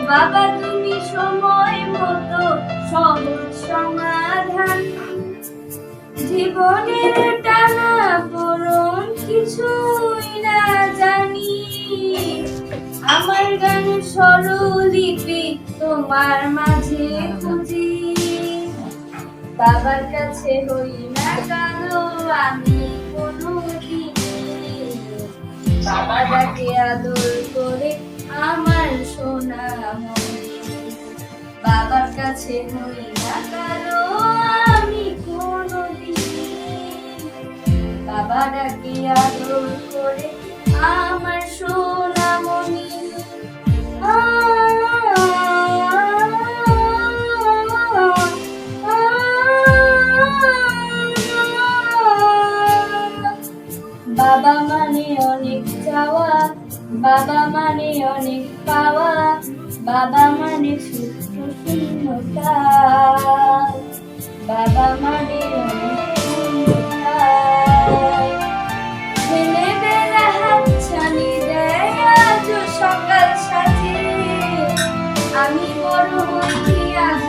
বাবা তুমি সময় মতো সহজ সমাধান, জীবনের টানা পড়ন কিছুই না জানি, আমার গান স্বরলিপি তোমার মাঝে খুঁজি। বাবার কাছে হই না কালো আমি কোনোদিন, বাবা ডাকে আদর করে আমার সোনামণি। বাবার কাছে হই না কালো আমি কোনোদিন, বাবা ডাকে আদর করে আমার সোনামণি। বাবা মানে অনেক চাওয়া, বাবা মানে অনেক পাওয়া, বাবা মানে সূত্র শূন্যতা, বাবা মানে অনেক শূন্যতা। দিনে বেলা হাতছানি দেয় আজ সকাল সাজে, আমি বড় হই আজ